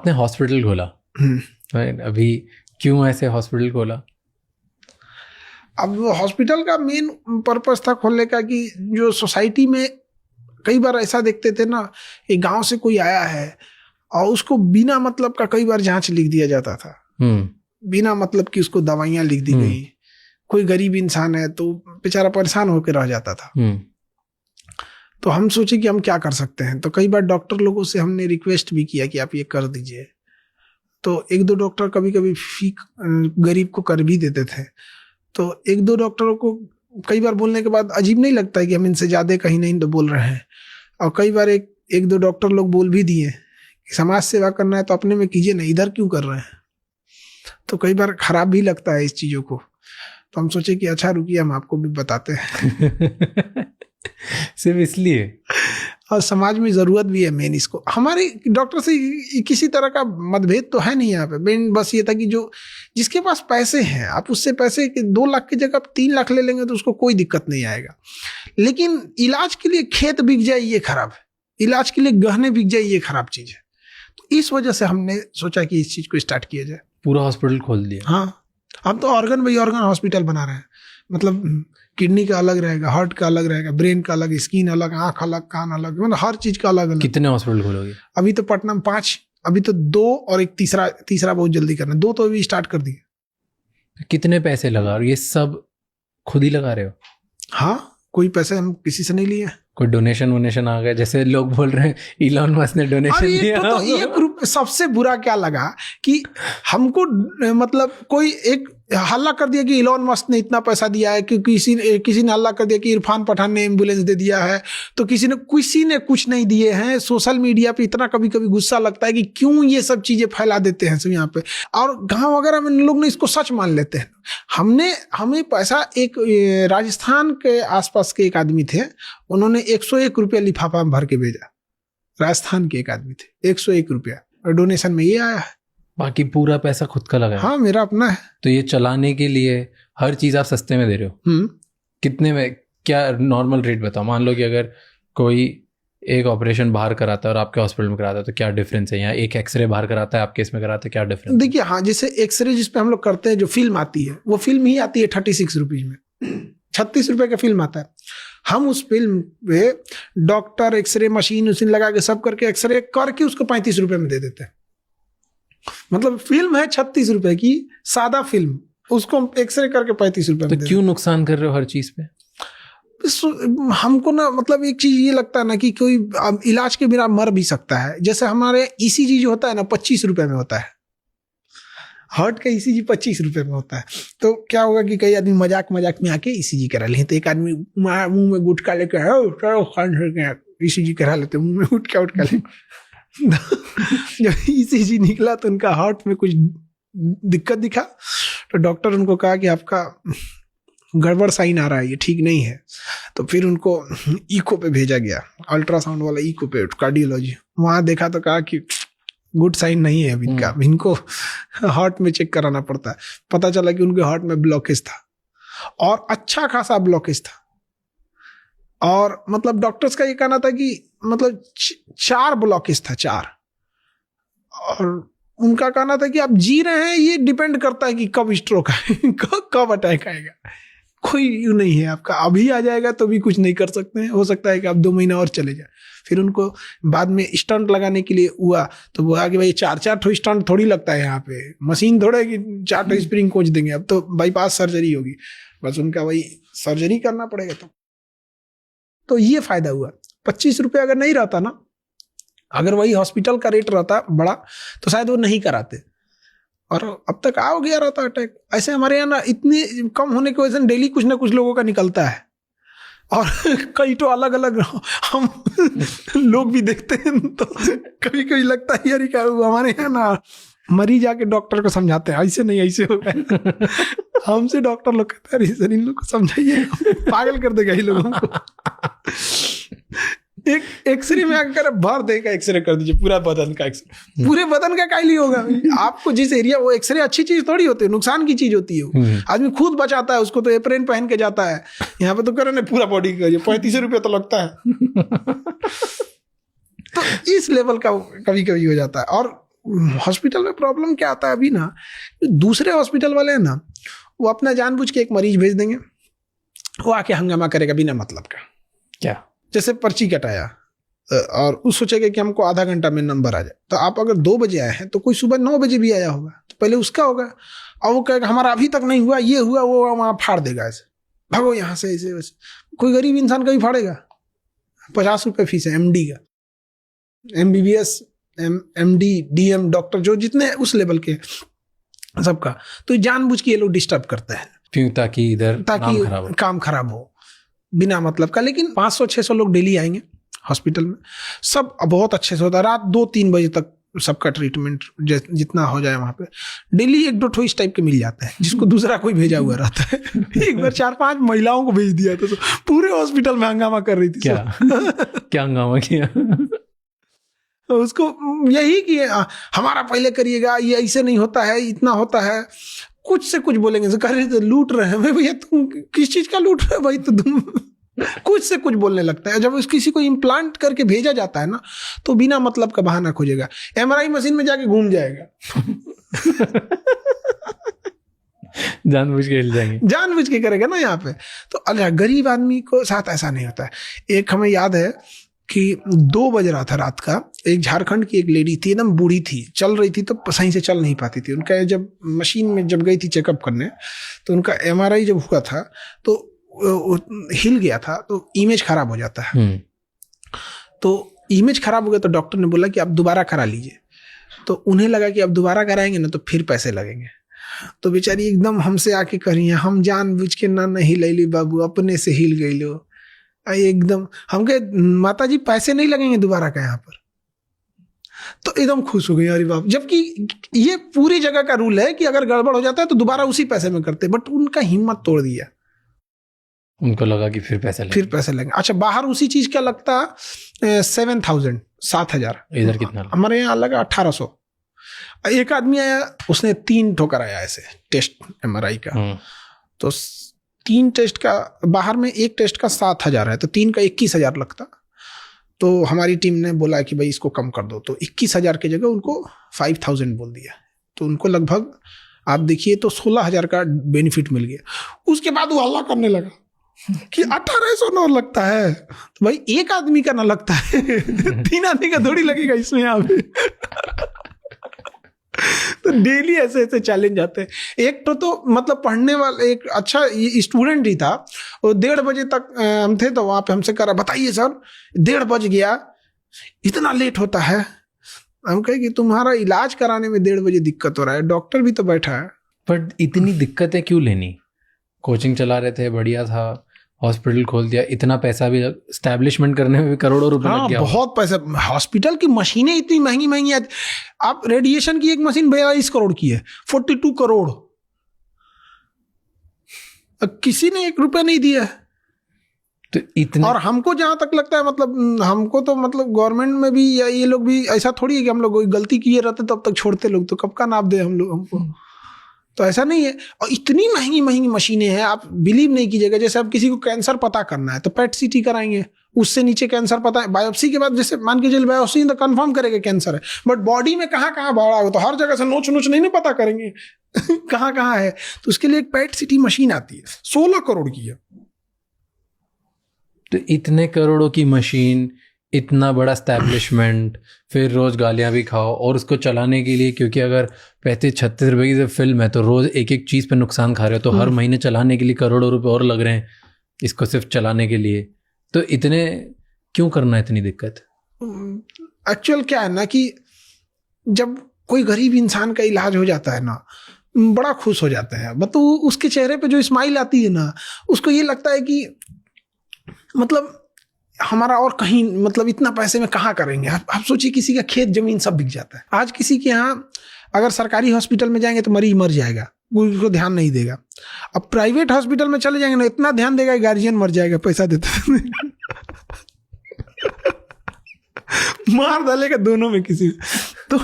आपने हॉस्पिटल खोला, अभी क्यों ऐसे हॉस्पिटल खोला? अब हॉस्पिटल का मेन पर्पस था खोलने का कि जो सोसाइटी में कई बार ऐसा देखते थे ना, एक गांव से कोई आया है और उसको बिना मतलब का कई बार जांच लिख दिया जाता था, बिना मतलब कि उसको दवाइयां लिख दी गई। कोई गरीब इंसान है तो बेचारा परेशान होकर रह जाता था। तो हम सोचे कि हम क्या कर सकते हैं, तो कई बार डॉक्टर लोगों से हमने रिक्वेस्ट भी किया कि आप ये कर दीजिए। तो एक दो डॉक्टर कभी कभी फी गरीब को कर भी देते थे। तो एक दो डॉक्टरों को कई बार बोलने के बाद अजीब नहीं लगता है कि हम इनसे ज़्यादा कहीं नहीं तो बोल रहे हैं। और कई बार एक दो डॉक्टर लोग बोल भी दिए कि समाज सेवा करना है तो अपने में कीजिए ना, इधर क्यों कर रहे हैं। तो कई बार खराब भी लगता है इस चीज़ों को। तो हम सोचे कि अच्छा रुकिए, हम आपको भी बताते हैं। सिर्फ इसलिए, और समाज में ज़रूरत भी है मेन इसको। हमारे डॉक्टर से किसी तरह का मतभेद तो है नहीं यहाँ पे, मेन बस ये था कि जो जिसके पास पैसे हैं, आप उससे पैसे 2 लाख की जगह 3 लाख ले लेंगे तो उसको कोई दिक्कत नहीं आएगा। लेकिन इलाज के लिए खेत बिक जाए ये खराब है, इलाज के लिए गहने बिक जाए ये खराब चीज़ है। तो इस वजह से हमने सोचा कि इस चीज़ को स्टार्ट किया जाए। पूरा हॉस्पिटल खोल दिया। हाँ, हम तो ऑर्गन बाई ऑर्गन हॉस्पिटल बना रहे हैं। मतलब किडनी का अलग रहेगा, हार्ट का अलग रहेगा, ब्रेन का अलग, स्किन अलग, आंख अलग, कान अलग, मतलब हर चीज का अलग अलग। कितने हॉस्पिटल खोलोगे? अभी तो पटना में 5, अभी तो 2 और एक तीसरा बहुत जल्दी करना है। 2 तो अभी स्टार्ट कर दिए। कितने पैसे लगा और ये सब खुद ही लगा रहे हो? हाँ, कोई पैसे हम किसी से नहीं लिए। कोई डोनेशन वोनेशन आ गया? जैसे लोग बोल रहे हैं इलॉन मस्क ने डोनेशन दिया। तो ये ग्रुप सबसे बुरा क्या लगा कि हमको मतलब कोई एक हल्ला कर दिया कि इलॉन मस्क ने इतना पैसा दिया है, कि किसी ने हल्ला कर दिया कि इरफान पठान ने एम्बुलेंस दे दिया है, तो किसी ने कुछ नहीं दिए हैं। सोशल मीडिया पे इतना कभी कभी गुस्सा लगता है कि क्यों ये सब चीजें फैला देते हैं सब यहाँ पे। और गांव वगैरह में लोग ने इसको सच मान लेते हैं। हमें पैसा, एक राजस्थान के आसपास के एक आदमी थे, उन्होंने 101 रुपया लिफाफा में भर के भेजा। राजस्थान के एक आदमी थे, 101 रुपया, और डोनेशन में ये आया है। बाकी पूरा पैसा खुद का लगा है? हाँ, मेरा अपना है। तो ये चलाने के लिए हर चीज आप सस्ते में दे रहे हो? कितने में, क्या नॉर्मल रेट बताओ। मान लो कि अगर कोई एक ऑपरेशन बाहर कराता है और आपके हॉस्पिटल में कराता है तो क्या डिफरेंस है? यहाँ एक एक्सरे बाहर कराता है, आपके इसमें कराते हैं, क्या डिफरेंस? देखिए, हाँ, जैसे एक्सरे जिसपे हम लोग करते हैं, जो फिल्म आती है वो फिल्म ही आती है 36 रुपीज में, 36 रुपए का फिल्म आता है। हम उस फिल्म पे डॉक्टर एक्सरे मशीन लगा के सब करके एक्सरे करके उसको 35 रुपए में दे देते हैं। मतलब फिल्म है 36 रुपए की, सादा फिल्म, उसको एक्सरे करके 35 रुपए में। तो क्यों नुकसान कर रहे हो हर चीज पे? हमको ना, मतलब एक चीज ये लगता है ना कि कोई इलाज के बिना मर भी सकता है। जैसे हमारे ईसीजी जो होता है ना, 25 रुपए में होता है। हार्ट का ईसीजी 25 रुपए में होता है। तो क्या होगा कि कई आदमी मजाक में आके ईसीजी करा ले, तो एक आदमी मुंह में गुटखा लेके ईसीजी करा लेते, मुंह में गुटखा ले। जब ईसीजी निकला तो उनका हार्ट में कुछ दिक्कत दिखा, तो डॉक्टर उनको कहा कि आपका गड़बड़ साइन आ रहा है, ये ठीक नहीं है। तो फिर उनको इको पे भेजा गया, अल्ट्रासाउंड वाला इको पे, कार्डियोलॉजी। वहां देखा तो कहा कि गुड साइन नहीं है अभी इनका, इनको हार्ट में चेक कराना पड़ता है। पता चला कि उनके हार्ट में ब्लॉकेज था, और अच्छा खासा ब्लॉकेज था। और मतलब डॉक्टर्स का ये कहना था कि मतलब 4 ब्लॉकेज था, 4। और उनका कहना था कि आप जी रहे हैं, ये डिपेंड करता है कि कब स्ट्रोक है, कब अटैक आएगा। कोई यू नहीं है आपका, अभी आ जाएगा तो भी कुछ नहीं कर सकते हैं, हो सकता है कि आप 2 महीना और चले जाए। फिर उनको बाद में स्टंट लगाने के लिए हुआ, तो वो आगे भाई 4 ठो स्टंट थोड़ी लगता है यहाँ पे, मशीन थोड़ा कि 4 ठो स्प्रिंग कोच देंगे। अब तो बाईपास सर्जरी होगी, बस उनका वही सर्जरी करना पड़ेगा। तो ये फायदा हुआ। 25 रुपये अगर नहीं रहता ना, अगर वही हॉस्पिटल का रेट रहता बड़ा, तो शायद वो नहीं कराते, और अब तक आ गया रहता अटैक। ऐसे हमारे यहाँ ना इतने कम होने की वजह से डेली कुछ ना कुछ लोगों का निकलता है, और कई तो अलग अलग हम लोग भी देखते हैं, तो कभी कभी लगता है यार क्या हमारे यहाँ ना मरीज आके डॉक्टर को समझाते हैं, ऐसे नहीं ऐसे होगा। हमसे डॉक्टर लोग कहते हैं सर इन लोग को समझाइए, पागल कर देगा ये लोगों को। एक एक्सरे में आकर भर देगा, एक्सरे कर दीजिए पूरा बदन का एक्सरे, पूरे बदन का काइली होगा आपको जिस एरिया। वो एक्सरे अच्छी चीज थोड़ी होती है, नुकसान की चीज होती है। आदमी खुद बचाता है उसको, तो एप्रेन पहन के जाता है। यहाँ पे तो करे ना पूरा बॉडी का, 35 रुपये तो लगता है। तो इस लेवल का कभी कभी हो जाता है। और हॉस्पिटल में प्रॉब्लम क्या आता है अभी ना, दूसरे हॉस्पिटल वाले हैं ना, वो अपना जानबूझ के एक मरीज भेज देंगे, वो आके हंगामा करेगा बिना मतलब का। क्या? जैसे पर्ची कटाया और उस सोचेगा कि हमको आधा घंटा में नंबर आ जाए, तो आप अगर 2 बजे आए हैं तो कोई सुबह 9 बजे भी आया होगा, तो पहले उसका होगा, और वो कहेगा हमारा अभी तक नहीं हुआ, ये हुआ, वो वहाँ फाड़ देगा, ऐसे भागो यहाँ से, ऐसे वैसे। कोई गरीब इंसान कभी फाड़ेगा? 50 रुपये फीस है MD का, MBBS, MD, DM डॉक्टर जो जितने उस लेवल के सबका, तो जानबूझ के ये लोग डिस्टर्ब करते हैं क्यों? ताकि इधर ताकि काम खराब हो बिना मतलब का। लेकिन 500-600 लोग डेली आएंगे हॉस्पिटल में, सब बहुत अच्छे से होता है। रात 2-3 बजे तक सबका ट्रीटमेंट जितना हो जाए वहाँ पे, डेली 1-2 ठो इस टाइप के मिल जाते हैं जिसको दूसरा कोई भेजा हुआ रहता है। एक बार 4-5 महिलाओं को भेज दिया था, तो पूरे हॉस्पिटल में हंगामा कर रही थी। क्या हंगामा किया? उसको यही कि हमारा पहले करिएगा, ये ऐसे नहीं होता है, इतना होता है, कुछ से कुछ बोलेंगे, तो कह रहे थे लूट रहे हैं। भैया तुम किस चीज का लूट रहे हो भाई? तो तुम कुछ से कुछ बोलने लगता है। जब किसी को इम्प्लांट करके भेजा जाता है ना, तो बिना मतलब का बहाना खोजेगा, MRI मशीन में जाके घूम जाएगा। जानबूझ के हिल जाएंगे, जानबूझ के करेगा ना यहाँ पे। तो अल्लाह, गरीब आदमी को साथ ऐसा नहीं होता है। एक हमें याद है कि 2 बज रहा था रात का, एक झारखंड की एक लेडी थी, एकदम बूढ़ी थी, चल रही थी तो सही से चल नहीं पाती थी। उनका जब मशीन में जब गई थी चेकअप करने, तो उनका MRI जब हुआ था तो हिल गया था, तो इमेज खराब हो जाता है। तो इमेज खराब हो गया तो डॉक्टर ने बोला कि आप दोबारा करा लीजिए। तो उन्हें लगा कि अब दोबारा कराएंगे ना तो फिर पैसे लगेंगे। तो बेचारी एकदम हमसे आके करी है, हम जानबूझ के ना नहीं ले ली बाबू, अपने से हिल गई लो एकदम। हम कहे माता जी पैसे नहीं लगेंगे दोबारा का यहाँ पर। तो एकदम खुश हो गई, अरे बाप। जबकि ये पूरी जगह का रूल है कि अगर गड़बड़ हो जाता है तो दोबारा उसी पैसे में करते, बट उनका हिम्मत तोड़ दिया। उनको लगा कि फिर पैसे लगेंगे। अच्छा, बाहर उसी चीज का लगता 7,000, 7,000। इधर कितना? हमारे यहाँ लगा 1,800। एक आदमी आया, उसने 3 ठोकर आया ऐसे टेस्ट MRI का। तो 3 टेस्ट का, बाहर में एक टेस्ट का 7,000 है, तो 3 का 21,000 लगता। तो हमारी टीम ने बोला कि भाई इसको कम कर दो, तो 21,000 की जगह उनको 5,000 बोल दिया। तो उनको लगभग आप देखिए तो 16,000 का बेनिफिट मिल गया। उसके बाद वो हल्ला करने लगा कि 1,800 न लगता है। तो भाई एक आदमी का ना लगता है, 3 आदमी का थोड़ी लगेगा इसमें। यहाँ पे तो डेली ऐसे ऐसे चैलेंज आते हैं। एक तो मतलब पढ़ने वाला एक अच्छा स्टूडेंट ही था, वो 1:30 बजे तक हम थे, तो वहाँ पे हमसे करा, बताइए सर 1:30 बज गया, इतना लेट होता है। हम कहे कि तुम्हारा इलाज कराने में 1:30 बजे दिक्कत हो रहा है, डॉक्टर भी तो बैठा है। बट इतनी दिक्कतें क्यों लेनी? कोचिंग चला रहे थे, बढ़िया था, हॉस्पिटल खोल दिया, इतना पैसा भी एस्टैब्लिशमेंट करने में भी करोड़ों रुपए लग गया। बहुत पैसा। हॉस्पिटल की मशीनें इतनी महंगी महंगी आती। आप रेडिएशन की एक मशीन 42 करोड़ की है, 42 करोड़। किसी ने 1 रुपया नहीं दिया। तो इतने, और हमको जहां तक लगता है, मतलब हमको तो मतलब गवर्नमेंट में भी या ये लोग भी ऐसा थोड़ी है कि हम लोग कोई गलती किए रहते तब तक छोड़ते लोग, तो कब का नाप दे हम लोग हमको। तो ऐसा नहीं है। और इतनी महंगी महंगी मशीनें हैं, आप बिलीव नहीं कीजिएगा। जैसे अब किसी को कैंसर पता करना है तो PET CT कराएंगे, उससे नीचे कैंसर पता है, बायोप्सी के बाद जैसे मान के चलिए बायोप्सी तो कंफर्म करेगा कैंसर है, बट बॉडी में कहाँ कहाँ बढ़ा हो, तो हर जगह से नोच नोच नहीं पता करेंगे कहाँ कहाँ है। तो उसके लिए एक PET CT मशीन आती है, 16 करोड़ की है। तो इतने करोड़ों की मशीन, इतना बड़ा एस्टैब्लिशमेंट, फिर रोज गालियां भी खाओ, और उसको चलाने के लिए, क्योंकि अगर 35-36 रुपए की जब फिल्म है तो रोज एक एक चीज पे नुकसान खा रहे हो, तो हर महीने चलाने के लिए करोड़ों रुपए और लग रहे हैं इसको सिर्फ चलाने के लिए। तो इतने क्यों करना, इतनी दिक्कत? एक्चुअल क्या है ना कि जब कोई गरीब इंसान का इलाज हो जाता है ना, बड़ा खुश हो जाता है। तो उसके चेहरे पे जो स्माइल आती है ना, उसको ये लगता है कि मतलब हमारा और कहीं, मतलब इतना पैसे में कहाँ करेंगे। आप सोचिए किसी का खेत जमीन सब बिक जाता है। आज किसी के यहाँ अगर सरकारी हॉस्पिटल में जाएंगे तो मरीज मर जाएगा, कोई उसको ध्यान नहीं देगा। अब प्राइवेट हॉस्पिटल में चले जाएंगे ना, इतना ध्यान देगा गार्जियन मर जाएगा पैसा देते मार डालेगा दोनों में किसी। तो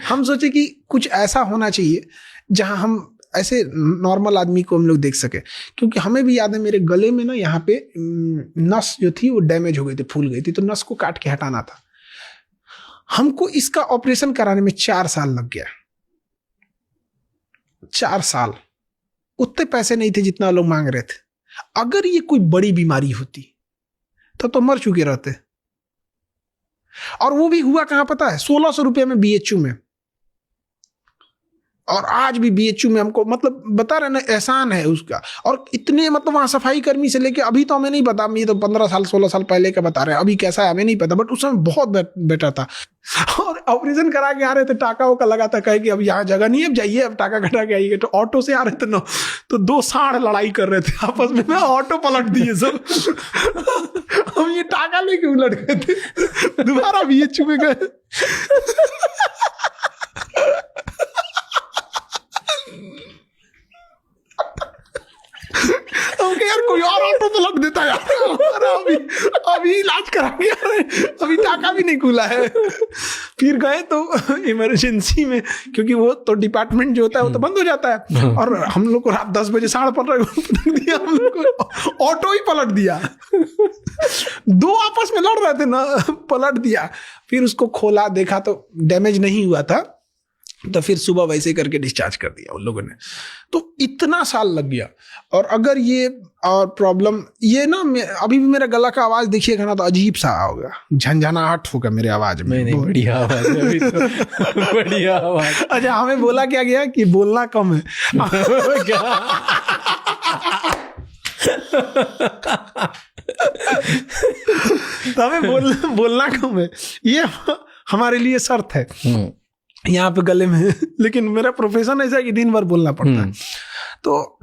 हम सोचे कि कुछ ऐसा होना चाहिए जहां हम ऐसे नॉर्मल आदमी को हम लोग देख सके। क्योंकि हमें भी याद है, मेरे गले में ना यहाँ पे नस जो थी वो डैमेज हो गई थी, फूल गई थी, तो नस को काट के हटाना था। हमको इसका ऑपरेशन कराने में 4 साल लग गया। 4 साल, उतने पैसे नहीं थे जितना लोग मांग रहे थे। अगर ये कोई बड़ी बीमारी होती तो मर चुके रहते। और वो भी हुआ कहां पता है? 1600 रुपये में BHU में। और आज भी BHU में हमको मतलब बता रहे ना एहसान है उसका। और इतने मतलब वहां सफाई कर्मी से लेके अभी तो हमें नहीं पता, ये तो 15 साल 16 साल पहले का बता रहे हैं, अभी कैसा है हमें नहीं पता, बट उस समय बहुत बेटर था। और ऑपरेशन करा के आ रहे थे, टाका वोका लगा था, कहे कि अब यहाँ जगह नहीं है, अब जाइए, अब टाका कटा के आइए। तो ऑटो से आ रहे थे ना, तो 2 साढ़ लड़ाई कर रहे थे आपस में, मैं ऑटो पलट दिए सब। हम ये टाका लेके उलट गए थे, दोबारा BHU में गए। यार कोई और ऑटो तो लग देता यार, अभी इलाज कराएंगे, अभी टाका भी नहीं खुला है। फिर गए तो इमरजेंसी में, क्योंकि वो तो डिपार्टमेंट जो होता है वो तो बंद हो जाता है। और हम लोग को रात 10 बजे 15:30 पलट दिया, हम लोग को ऑटो ही पलट दिया। 2 आपस में लड़ रहे थे ना, पलट दिया। फिर उसको खोला, देखा तो डैमेज नहीं हुआ था, तो फिर सुबह वैसे करके डिस्चार्ज कर दिया उन लोगों ने। तो इतना साल लग गया। और अगर ये और प्रॉब्लम ये ना, अभी भी मेरा गला का आवाज देखिएगा ना तो अजीब सा होगा, झंझनाहट होगा मेरे आवाज में। नहीं, बढ़िया आवाज है अभी तो। बढ़िया आवाज। अच्छा, हमें बोला क्या गया कि बोलना कम है। तो हमें बोलना कम है, ये हमारे लिए शर्त है यहाँ पे गले में। लेकिन मेरा प्रोफेशन ऐसा है कि दिन भर बोलना पड़ता है। तो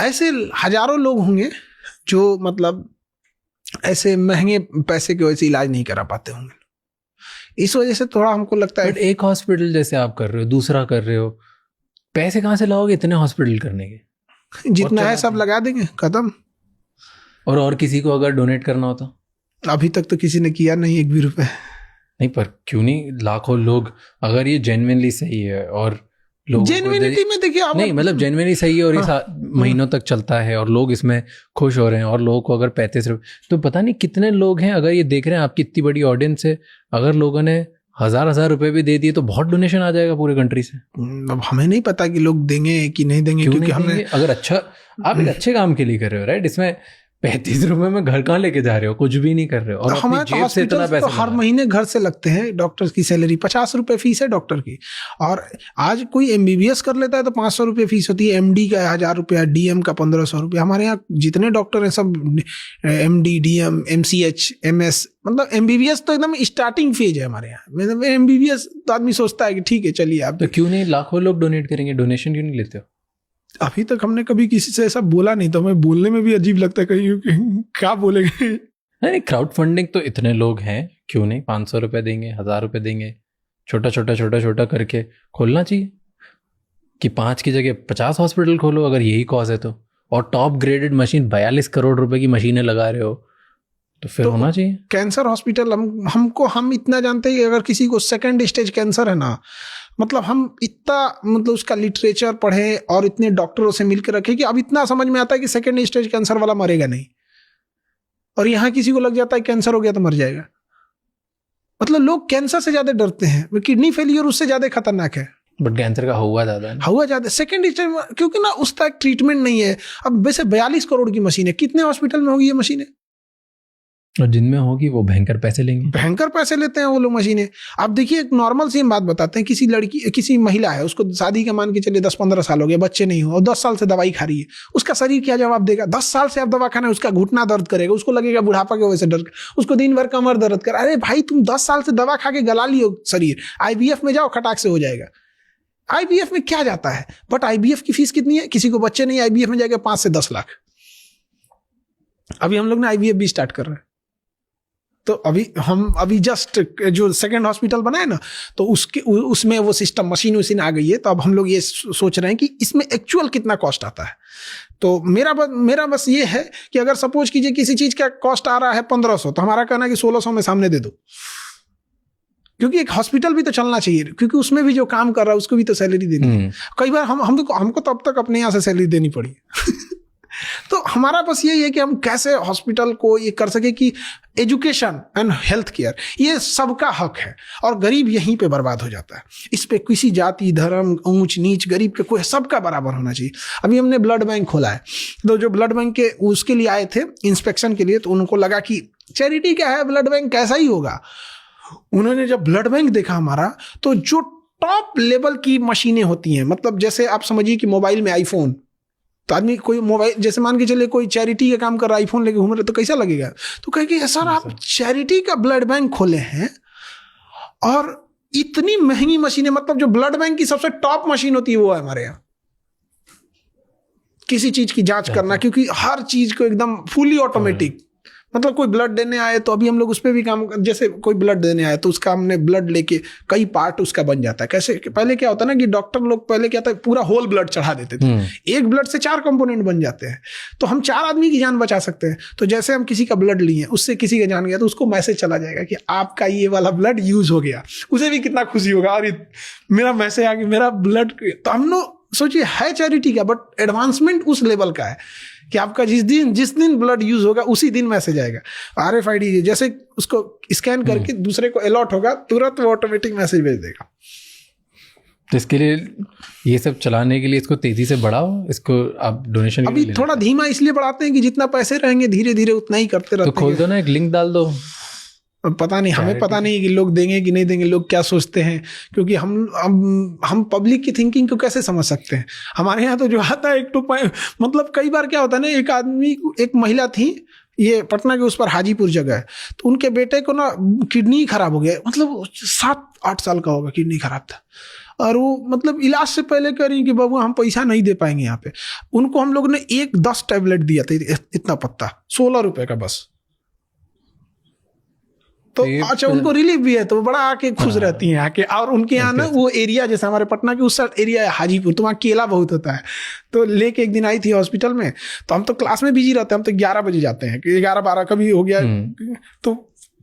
ऐसे हजारों लोग होंगे जो मतलब ऐसे महंगे पैसे की वजह से इलाज नहीं करा पाते होंगे। इस वजह से थोड़ा हमको लगता है। एक हॉस्पिटल जैसे आप कर रहे हो, दूसरा कर रहे हो, पैसे कहाँ से लाओगे इतने हॉस्पिटल करने के? जितना है सब लगा देंगे, खत्म। और किसी को अगर डोनेट करना होता? अभी तक तो किसी ने किया नहीं, 1 भी रुपए नहीं। पर क्यों नहीं, लाखों लोग, अगर ये जेन्युइनली सही है और लोग जेन्युइनिटी में देखिए नहीं, मतलब जेन्युइनली सही है और ये महीनों तक चलता है और लोग इसमें खुश हो रहे हैं, और लोगों को अगर 35 रुपये, तो पता नहीं कितने लोग हैं, अगर ये देख रहे हैं, आपकी इतनी बड़ी ऑडियंस है, अगर लोगों ने 1000 रुपए भी दे दिए तो बहुत डोनेशन आ जाएगा पूरे कंट्री से। अब हमें नहीं पता कि लोग देंगे कि नहीं देंगे, क्योंकि हमने अगर अच्छा, आप एक अच्छे काम के लिए कर रहे हो, राइट? इसमें 35 रुपए में घर कहाँ लेके जा रहे हो, कुछ भी नहीं कर रहे हो, और हमारे जेब से इतना पैसा तो हर महीने घर से लगते हैं। डॉक्टर की सैलरी 50 रुपए फीस है डॉक्टर की, और आज कोई MBBS कर लेता है तो 500 रुपये फीस होती है, MD का 1000 रुपया, DM का 1500 रुपया। हमारे यहाँ जितने डॉक्टर हैं सब MD, DM, MCH, MS, मतलब MBBS तो एकदम स्टार्टिंग फेज है हमारे यहाँ। मतलब MBBS तो आदमी सोचता है कि ठीक है चलिए आप। तो क्यों नहीं लाखों लोग डोनेट करेंगे, डोनेशन क्यों नहीं लेते हो? अभी तक हमने कभी किसी से ऐसा बोला नहीं, तो हमें बोलने में भी अजीब लगता है, कहीं क्या बोलेंगे। नहीं, क्राउड फंडिंग तो इतने लोग हैं, क्यों नहीं 500 रुपये देंगे, 1000 रुपये देंगे, छोटा छोटा करके खोलना चाहिए कि 5 की जगह 50 हॉस्पिटल खोलो, अगर यही कॉज है तो। और टॉप ग्रेडेड मशीन 42 करोड़ रुपए की मशीनें लगा रहे हो, तो फिर तो होना चाहिए। कैंसर हॉस्पिटल हम इतना जानते हैं कि अगर किसी को 2nd स्टेज कैंसर है ना, मतलब हम इतना मतलब उसका लिटरेचर पढ़े और इतने डॉक्टरों से मिलकर रखे कि अब इतना समझ में आता है कि 2nd स्टेज कैंसर वाला मरेगा नहीं। और यहाँ किसी को लग जाता है कैंसर हो गया तो मर जाएगा। मतलब लोग कैंसर से ज्यादा डरते हैं, किडनी फेलियर उससे ज्यादा खतरनाक है। बट कैंसर का हुआ ज्यादा है, हुआ ज्यादा 2nd स्टेज, क्योंकि ना उसका ट्रीटमेंट नहीं है। अब वैसे 42 करोड़ की मशीन है, कितने हॉस्पिटल में होगी ये मशीनें? और जिनमें होगी वो भयंकर पैसे लेंगे, भयंकर पैसे लेते हैं वो लोग मशीनें। आप देखिए, एक नॉर्मल सी बात बताते हैं, किसी लड़की, किसी महिला है, उसको शादी का मान के चलिए 10-15 साल हो गए, बच्चे नहीं हो, और 10 साल से दवाई खा रही है, उसका शरीर क्या जवाब देगा? 10 साल से आप दवा खाना है, उसका घुटना दर्द करेगा, उसको लगेगा बुढ़ापा की वजह से डर, उसको दिन भर कमर दर्द कर। अरे भाई, तुम 10 साल से दवा खा के गला लियो शरीर, IVF में जाओ, खटाक से हो जाएगा। IVF में क्या जाता है? बट IVF की फीस कितनी है? किसी को बच्चे नहीं, IVF में जाएगा 5 से 10 लाख। अभी हम लोग ने IVF भी स्टार्ट कर रहे हैं। तो अभी जस्ट जो 2nd हॉस्पिटल बना है ना, तो उसमें वो सिस्टम मशीन आ गई है। तो अब हम लोग ये सोच रहे हैं कि इसमें एक्चुअल कितना कॉस्ट आता है। तो मेरा बस ये है कि अगर सपोज कीजिए किसी चीज का कॉस्ट आ रहा है 1500, तो हमारा कहना है कि 1600 में सामने दे दो, क्योंकि एक हॉस्पिटल भी तो चलना चाहिए, क्योंकि उसमें भी जो काम कर रहा है उसको भी तो सैलरी देनी है। कई बार हमको तो अब तक अपने यहाँ से सैलरी देनी पड़ी तो हमारा बस यही है कि हम कैसे हॉस्पिटल को ये कर सके कि एजुकेशन एंड हेल्थ केयर ये सबका हक है, और गरीब यहीं पे बर्बाद हो जाता है। इस पे किसी जाति धर्म ऊंच नीच गरीब के कोई, सबका बराबर होना चाहिए। अभी हमने ब्लड बैंक खोला है, तो जो ब्लड बैंक के उसके लिए आए थे इंस्पेक्शन के लिए, तो उनको लगा कि चैरिटी क्या है, ब्लड बैंक कैसा ही होगा। उन्होंने जब ब्लड बैंक देखा हमारा, तो जो टॉप लेवल की मशीनें होती हैं, मतलब जैसे आप समझिए कि मोबाइल में आईफोन, तो आदमी कोई मोबाइल जैसे मान के चले कोई चैरिटी का काम कर रहा है, आईफोन लेके घूम रहे, तो कैसा लगेगा। तो कहे कि सर आप चैरिटी का ब्लड बैंक खोले हैं और इतनी महंगी मशीनें, मतलब जो ब्लड बैंक की सबसे टॉप मशीन होती है वो है हमारे यहाँ किसी चीज की जांच करना, क्योंकि हर चीज को एकदम फुली ऑटोमेटिक, मतलब कोई ब्लड देने आए तो अभी हम लोग उस पर भी काम, जैसे कोई ब्लड देने आए तो उसका हमने ब्लड लेके कई पार्ट उसका बन जाता है। कैसे, पहले क्या होता है ना कि डॉक्टर लोग पहले क्या था, पूरा होल ब्लड चढ़ा देते थे, एक ब्लड से 4 कंपोनेंट बन जाते हैं, तो हम 4 आदमी की जान बचा सकते हैं। तो जैसे हम किसी का ब्लड लिए, उससे किसी का जान गया, तो उसको मैसेज चला जाएगा कि आपका ये वाला ब्लड यूज हो गया, उसे भी कितना खुशी होगा, अरे मेरा मैसेज आ गया, मेरा ब्लड। तो हम लोग सोचिए है चैरिटी का, बट एडवांसमेंट उस लेवल का है कि आपका जिस दिन ब्लड यूज होगा उसी दिन मैसेज आएगा। RFID जैसे उसको स्कैन करके दूसरे को अलॉट होगा, तुरंत वो ऑटोमेटिक मैसेज भेज देगा। तो इसके लिए ये सब चलाने के लिए इसको तेजी से बढ़ाओ, इसको आप डोनेशन अभी थोड़ा धीमा इसलिए बढ़ाते हैं कि जितना पैसे रहेंगे धीरे धीरे उतना ही करते रहते हैं। तो खोल दो ना, एक लिंक डाल दो। पता नहीं, हमें पता नहीं कि लोग देंगे कि नहीं देंगे, लोग क्या सोचते हैं, क्योंकि हम पब्लिक की थिंकिंग को कैसे समझ सकते हैं। हमारे यहाँ तो जो आता है एक तो मतलब कई बार क्या होता है ना, एक आदमी, एक महिला थी, ये पटना के उस पर हाजीपुर जगह है, तो उनके बेटे को ना किडनी खराब हो गया, मतलब 7-8 साल का होगा, किडनी खराब था, और वो मतलब इलाज से पहले कह रही कि बाबू हम पैसा नहीं दे पाएंगे यहाँ पे। उनको हम लोग ने 10 टैबलेट दिया था, इतना पत्ता, 16 रुपए का बस। तो अच्छा उनको रिलीफ भी है, तो बड़ा आके खुश रहती हैं आके। और उनके यहाँ ना वो एरिया, जैसे हमारे पटना के उस साइड एरिया है हाजीपुर, तो वहाँ केला बहुत होता है। तो लेके एक दिन आई थी हॉस्पिटल में, तो हम तो क्लास में बिजी रहते हैं, हम तो 11 बजे जाते हैं, 11-12 कभी हो गया, तो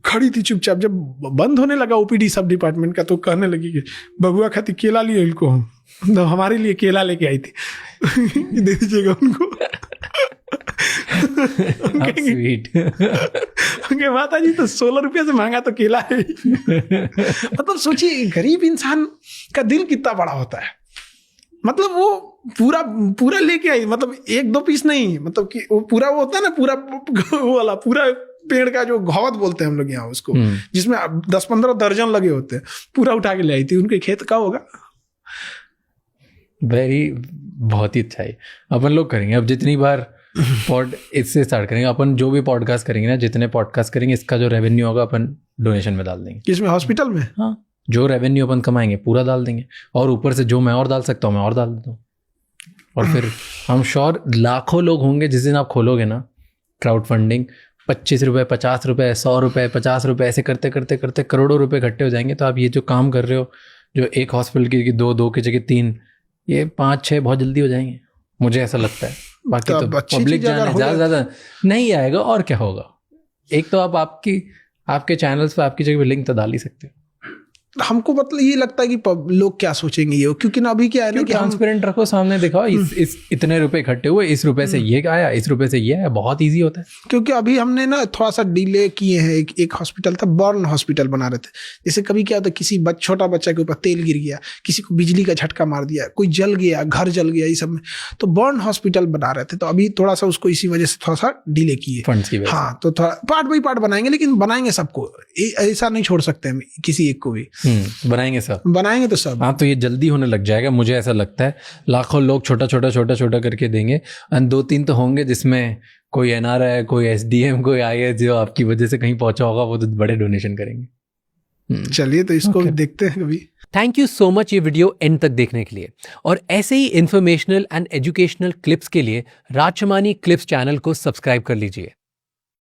खड़ी थी चुपचाप। जब बंद होने लगा OPD सब डिपार्टमेंट का, तो कहने लगी कि बबुआ खाती केला लिए इनको, हम तो हमारे लिए केला लेके आई थी दे दीजिएगा उनको। माता जी तो 16 रुपये से महंगा तो केला है। मतलब सोचिए गरीब इंसान का दिल कितना बड़ा होता है, मतलब वो पूरा लेके आई, मतलब 1-2 पीस नहीं, मतलब कि वो पूरा वो होता है ना, पूरा वो वाला पूरा पेड़ का जो घौद बोलते हैं हम लोग यहाँ उसको, जिसमें 10-15 दर्जन लगे होते हैं, पूरा उठा के ले आई थी। उनके खेत का होगा। बहुत ही अच्छा है। अपन लोग करेंगे अब जितनी बार इससे स्टार्ट करेंगे, अपन जो भी पॉडकास्ट करेंगे ना, जितने पॉडकास्ट करेंगे, इसका जो रेवेन्यू होगा अपन डोनेशन में डाल देंगे। किसमें, हॉस्पिटल में? हाँ, जो रेवेन्यू अपन कमाएंगे पूरा डाल देंगे, और ऊपर से जो मैं और डाल सकता हूँ मैं और डाल देता हूँ। और फिर हम श्योर लाखों लोग होंगे जिस दिन आप खोलोगे ना क्राउड फंडिंग, 25 रुपये, 50 रुपये, 100 रुपये, 50 रुपये, ऐसे करते करते करते करोड़ों रुपये इकट्ठे हो जाएंगे। तो आप ये जो काम कर रहे हो, जो एक हॉस्पिटल की 2 की जगह 3, ये 5-6 बहुत जल्दी हो जाएंगे, मुझे ऐसा लगता है। बाकी तो पब्लिक ज़्यादा नहीं आएगा, और क्या होगा। एक तो आप आपके चैनल्स पे आपकी जगह पे लिंक तो डाल ही सकते हो। हमको मतलब ये लगता है कि लोग क्या सोचेंगे ये, क्योंकि ना अभी क्या है ना कि ट्रांसपेरेंट रखो, सामने दिखाओ इस इतने रुपए इकट्ठे हुए, इस रुपए से ये आया, इस रुपए से ये आया, बहुत इजी होता है। क्योंकि अभी हमने ना थोड़ा सा डिले किए हैं। एक हॉस्पिटल था, बर्न हॉस्पिटल बना रहे थे। जैसे कभी क्या होता है, किसी छोटा बच्चा के ऊपर तेल गिर गया, किसी को बिजली का झटका मार दिया, कोई जल गया, घर जल गया, ये सब में, तो बर्न हॉस्पिटल बना रहे थे। तो अभी थोड़ा सा उसको इसी वजह से थोड़ा सा डिले किए, फंड्स की वजह। हाँ, तो थोड़ा पार्ट बाई पार्ट बनाएंगे, लेकिन बनाएंगे सबको, ऐसा नहीं छोड़ सकते हम किसी एक को भी। बनाएंगे तो सब। हाँ, तो ये जल्दी होने लग जाएगा, मुझे ऐसा लगता है। लाखों लोग छोटा छोटा करके देंगे, और 2-3 तो होंगे जिसमें कोई NRI, कोई SDM, कोई IS जो आपकी वजह से कहीं पहुंचा होगा, वो तो बड़े डोनेशन करेंगे। चलिए, तो इसको भी देखते हैं कभी। थैंक यू सो मच ये वीडियो एंड तक देखने के लिए, और ऐसे ही इन्फॉर्मेशनल एंड एजुकेशनल क्लिप्स के लिए राजशमानी क्लिप्स चैनल को सब्सक्राइब कर लीजिए।